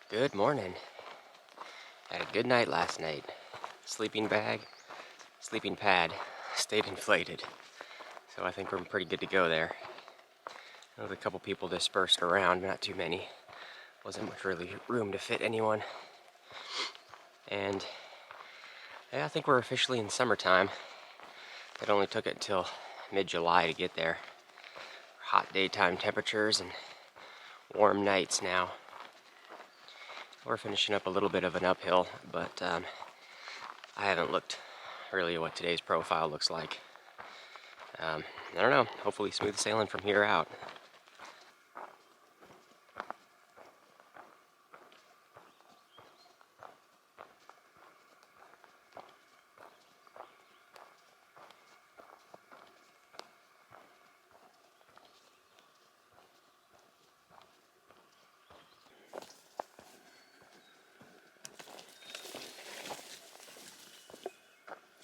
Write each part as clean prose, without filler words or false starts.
Good morning. Had a good night last night. Sleeping pad stayed inflated. So I think we're pretty good to go there. There was a couple people dispersed around, but not too many. Wasn't much really room to fit anyone. And yeah, I think we're officially in summertime. It only took it till mid-July to get there. Hot daytime temperatures and warm nights now. We're finishing up a little bit of an uphill, but I haven't looked really at what today's profile looks like. I don't know, hopefully smooth sailing from here out.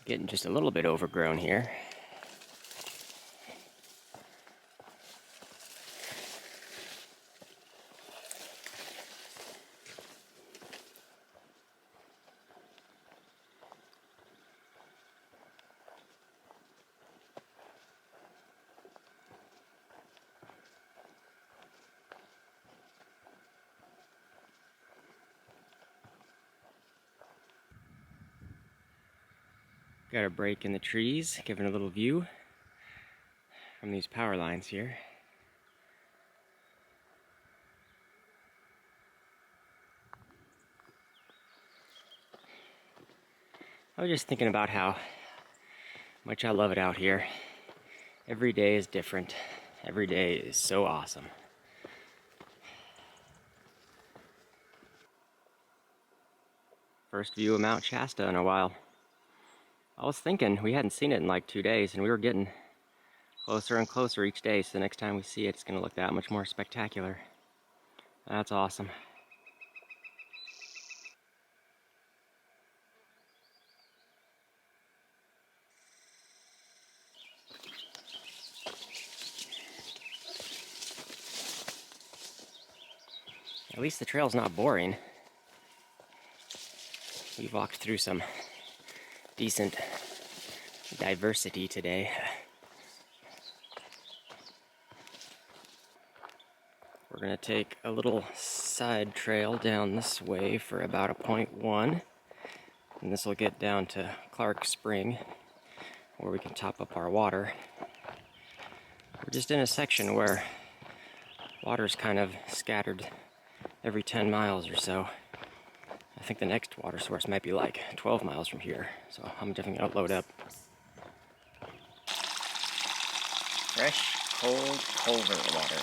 Getting just a little bit overgrown here. Got a break in the trees, giving a little view from these power lines here. I was just thinking about how much I love it out here. Every day is different. Every day is so awesome. First view of Mount Shasta in a while. I was thinking we hadn't seen it in like 2 days, and we were getting closer and closer each day, so the next time we see it, it's going to look that much more spectacular. That's awesome. At least the trail's not boring. We've walked through some decent diversity today. We're going to take a little side trail down this way for about a 0.1, and this will get down to Clark Spring, where we can top up our water. We're just in a section where water's kind of scattered every 10 miles or so. I think the next water source might be like 12 miles from here, so I'm definitely going to load up. Fresh, cold culvert water.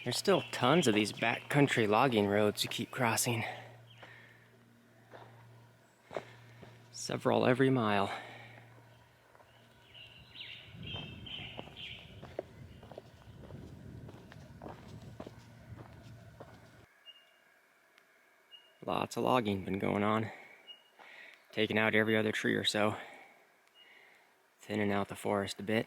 There's still tons of these backcountry logging roads to keep crossing. Several every mile. Lots of logging been going on. Taking out every other tree or so. Thinning out the forest a bit.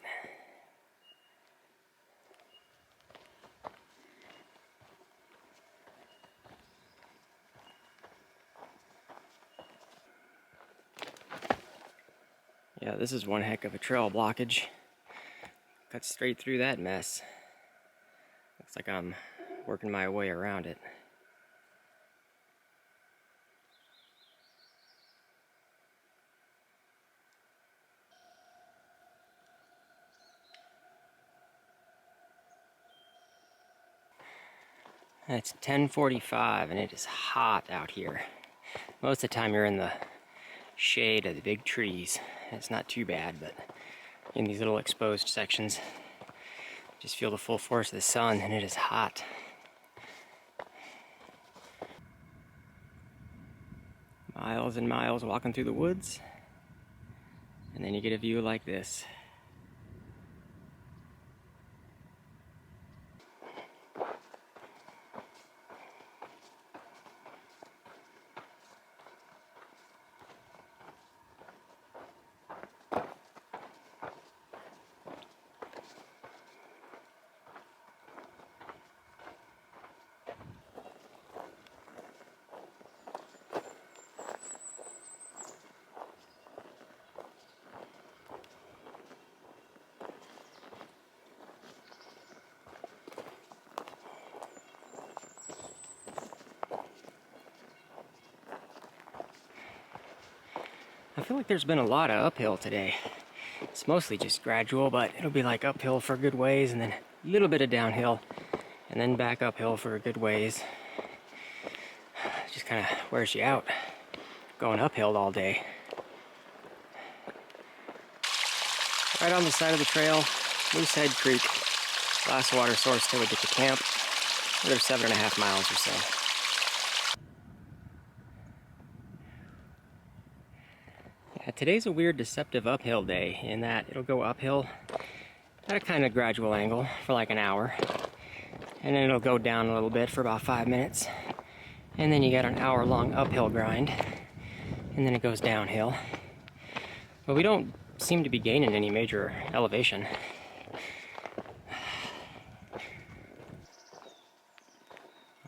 Yeah, this is one heck of a trail blockage. Cut straight through that mess. Looks like I'm working my way around it. It's 10:45 and it is hot out here. Most of the time you're in the shade of the big trees. It's not too bad, but in these little exposed sections, just feel the full force of the sun and it is hot. Miles and miles walking through the woods, and then you get a view like this. feel like there's been a lot of uphill today. It's mostly just gradual, but it'll be like uphill for a good ways and then a little bit of downhill and then back uphill for a good ways. It just kind of wears you out going uphill all day. Right on the side of the trail, Moosehead Creek. Last water source till we get to camp. Another 7.5 miles or so. Yeah, today's a weird deceptive uphill day in that it'll go uphill at a kind of gradual angle for like an hour. And then it'll go down a little bit for about 5 minutes. And then you got an hour-long uphill grind. And then it goes downhill. But we don't seem to be gaining any major elevation.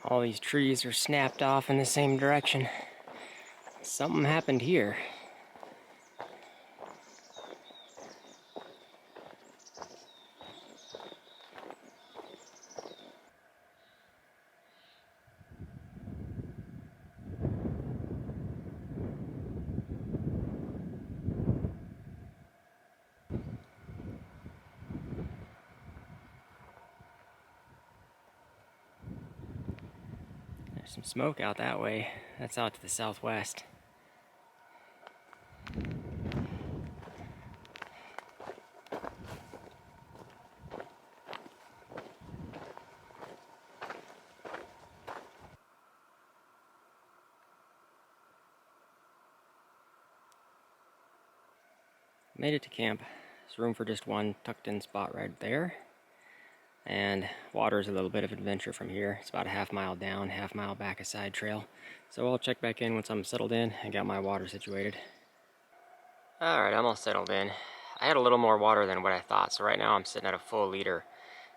All these trees are snapped off in the same direction. Something happened here. There's some smoke out that way. That's out to the southwest. Made it to camp. There's room for just one tucked in spot right there. And water's a little bit of adventure from here. It's about a half mile down, half mile back a side trail. So I'll check back in once I'm settled in and got my water situated. Alright, I'm all settled in. I had a little more water than what I thought, so right now I'm sitting at a full liter.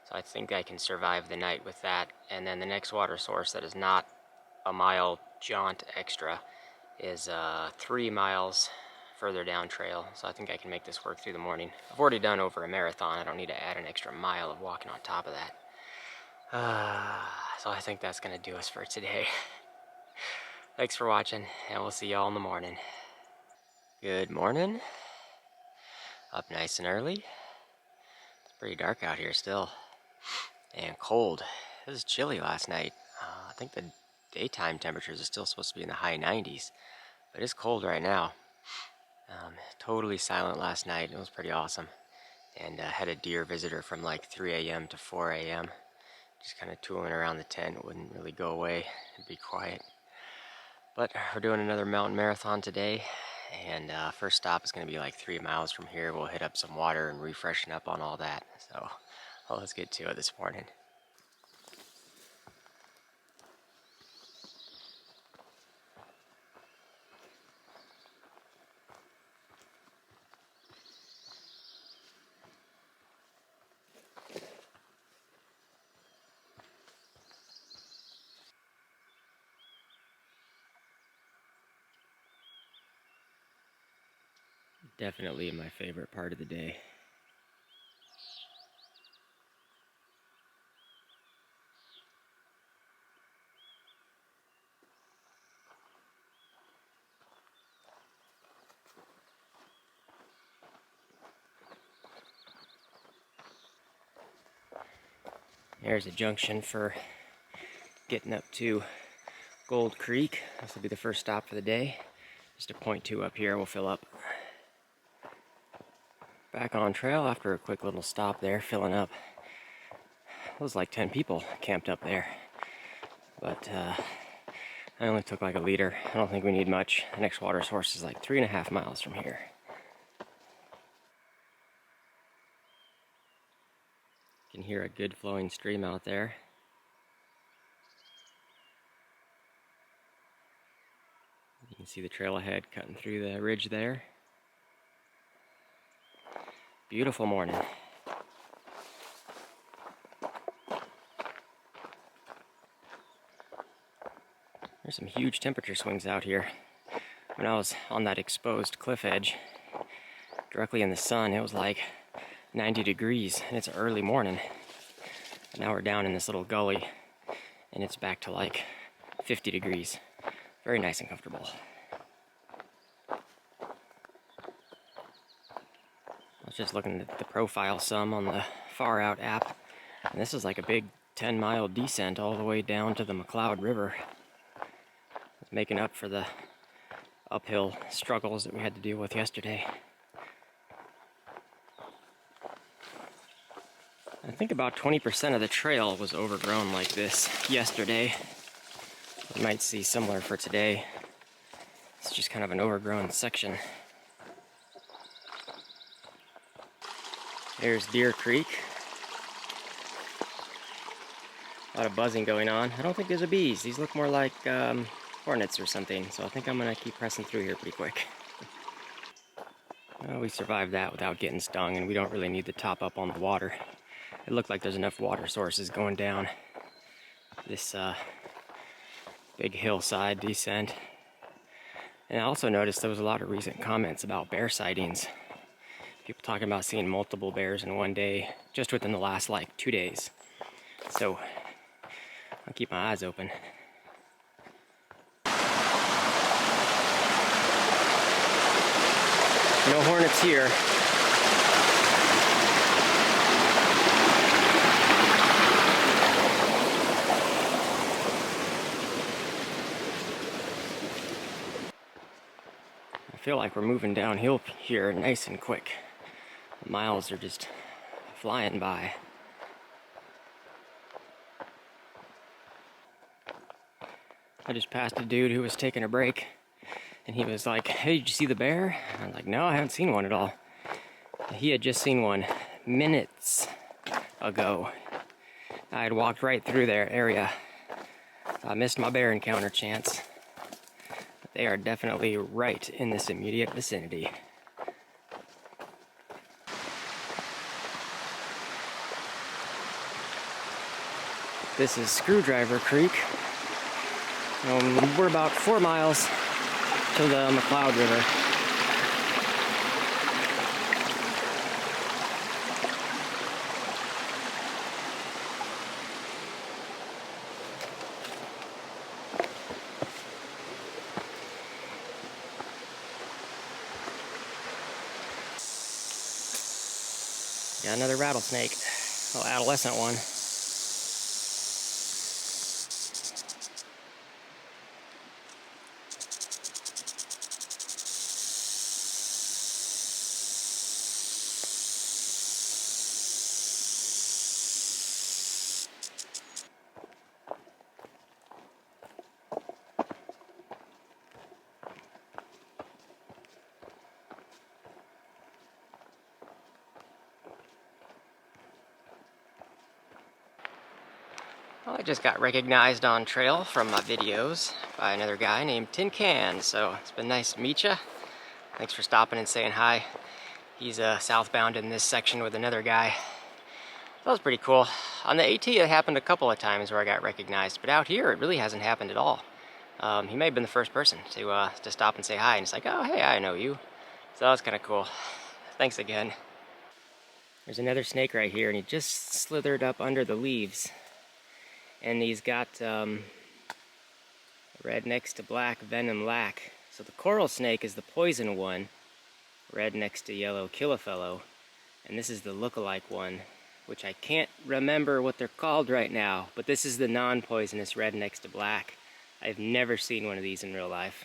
So I think I can survive the night with that. And then the next water source that is not a mile jaunt extra is 3 miles further down trail, so I think I can make this work through the morning. I've already done over a marathon. I don't need to add an extra mile of walking on top of that. So I think that's gonna do us for today. Thanks for watching, and we'll see y'all in the morning. Good morning. Up nice and early. It's pretty dark out here still, and cold. It was chilly last night. I think the daytime temperatures are still supposed to be in the high 90s, but it's cold right now. Totally silent last night. It was pretty awesome. And had a deer visitor from like 3 a.m. to 4 a.m. Just kind of tooling around the tent. Wouldn't really go away and be quiet. But we're doing another mountain marathon today. And first stop is going to be like 3 miles from here. We'll hit up some water and refreshen up on all that. So let's get to it this morning. Definitely my favorite part of the day. There's a junction for getting up to Gold Creek. This will be the first stop for the day. Just a 0.2 up here, we'll fill up. Back on trail after a quick little stop there, filling up. It was like 10 people camped up there. But I only took like a liter. I don't think we need much. The next water source is like 3.5 miles from here. You can hear a good flowing stream out there. You can see the trail ahead cutting through the ridge there. Beautiful morning. There's some huge temperature swings out here. When I was on that exposed cliff edge, directly in the sun, it was like 90 degrees, and it's early morning. Now we're down in this little gully, and it's back to like 50 degrees. Very nice and comfortable. was just looking at the profile sum on the Far Out app, and this is like a big 10-mile descent all the way down to the McCloud River. It's making up for the uphill struggles that we had to deal with yesterday. I think about 20% of the trail was overgrown like this yesterday. You might see similar for today. It's just kind of an overgrown section. There's Deer Creek. A lot of buzzing going on. I don't think there's a bees. These look more like hornets or something, so I think I'm gonna keep pressing through here pretty quick. Well, we survived that without getting stung, and we don't really need to top up on the water. It looked like there's enough water sources going down this big hillside descent. And I also noticed there was a lot of recent comments about bear sightings. People talking about seeing multiple bears in one day, just within the last like 2 days. So I'll keep my eyes open. No hornets here. I feel like we're moving downhill here nice and quick. The miles are just flying by. I just passed a dude who was taking a break, and he was like, "Hey, did you see the bear?" And I'm like, "No, I haven't seen one at all." He had just seen one minutes ago. I had walked right through their area. I missed my bear encounter chance. But they are definitely right in this immediate vicinity. This is Screwdriver Creek. We're about 4 miles to the McCloud River. Got another rattlesnake, oh, adolescent one. Well, I just got recognized on trail from my videos by another guy named Tin Can, so it's been nice to meet you. Thanks for stopping and saying hi. He's southbound in this section with another guy. That was pretty cool. On the AT it happened a couple of times where I got recognized, but out here it really hasn't happened at all. He may have been the first person to stop and say hi, and it's like, "Oh, hey, I know you." So that was kind of cool. Thanks again. There's another snake right here, and he just slithered up under the leaves. And he's got red next to black venom lac. So the coral snake is the poison one, red next to yellow kill-a-fellow. And this is the look-alike one, which I can't remember what they're called right now, but this is the non-poisonous red next to black. I've never seen one of these in real life.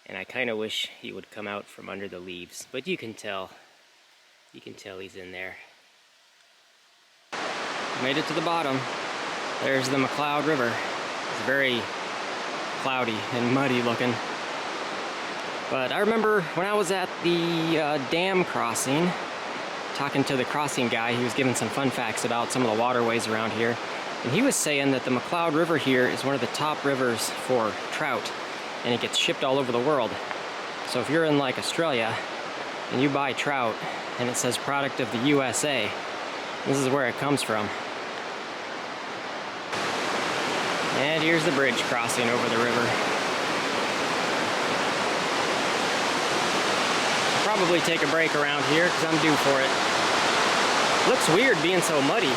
And I kind of wish he would come out from under the leaves, but you can tell he's in there. Made it to the bottom. There's the McCloud River. It's very cloudy and muddy looking. But I remember when I was at the dam crossing, talking to the crossing guy, he was giving some fun facts about some of the waterways around here. And he was saying that the McCloud River here is one of the top rivers for trout, and it gets shipped all over the world. So if you're in like Australia and you buy trout and it says product of the USA, this is where it comes from. And here's the bridge crossing over the river. I'll probably take a break around here because I'm due for it. Looks weird being so muddy.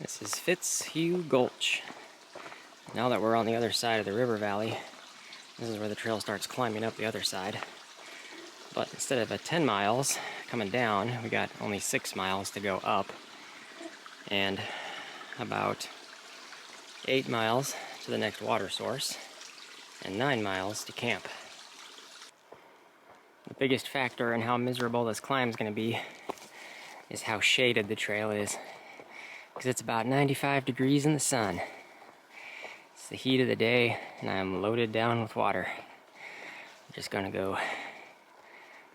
This is Fitzhugh Gulch. Now that we're on the other side of the river valley, this is where the trail starts climbing up the other side. But instead of 10 miles coming down, we got only 6 miles to go up, and about 8 miles to the next water source, and 9 miles to camp. The biggest factor in how miserable this climb is going to be is how shaded the trail is, because it's about 95 degrees in the sun. It's the heat of the day, and I'm loaded down with water. I'm just going to go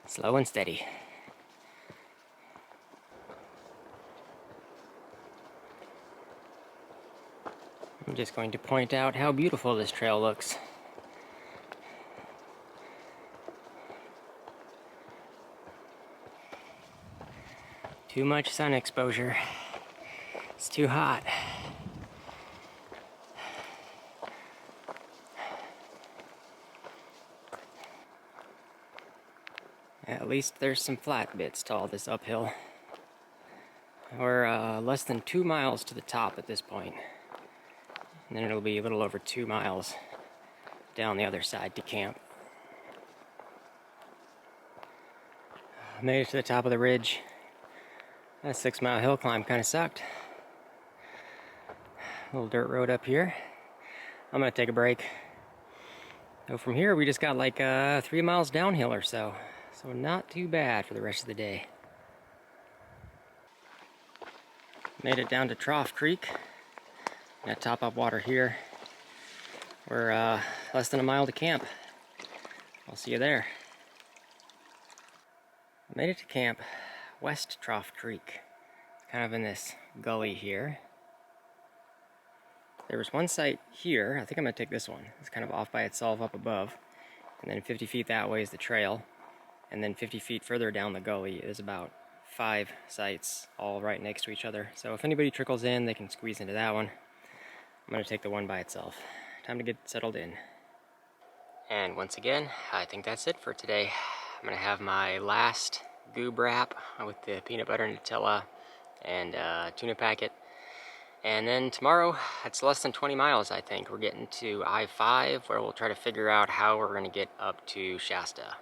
slow and steady. I'm just going to point out how beautiful this trail looks. Too much sun exposure. It's too hot. At least there's some flat bits to all this uphill. We're less than 2 miles to the top at this point. And then it'll be a little over 2 miles down the other side to camp. Made it to the top of the ridge. That 6-mile hill climb kind of sucked. Little dirt road up here. I'm gonna take a break. So from here we just got like 3 miles downhill or so. So not too bad for the rest of the day. Made it down to Trough Creek. Got top up water here. We're less than a mile to camp. I'll see you there. Made it to camp, West Trough Creek. Kind of in this gully here. There was one site here. I think I'm gonna take this one. It's kind of off by itself up above. And then 50 feet that way is the trail. And then 50 feet further down the gully is about 5 sites, all right next to each other. So if anybody trickles in, they can squeeze into that one. I'm gonna take the one by itself. Time to get settled in. And once again, I think that's it for today. I'm gonna have my last goob wrap with the peanut butter Nutella and tuna packet. And then tomorrow, it's less than 20 miles, I think. We're getting to I-5, where we'll try to figure out how we're gonna get up to Shasta.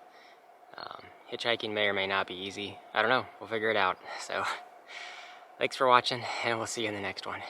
Hitchhiking may or may not be easy. I don't know, we'll figure it out. So, thanks for watching, and we'll see you in the next one.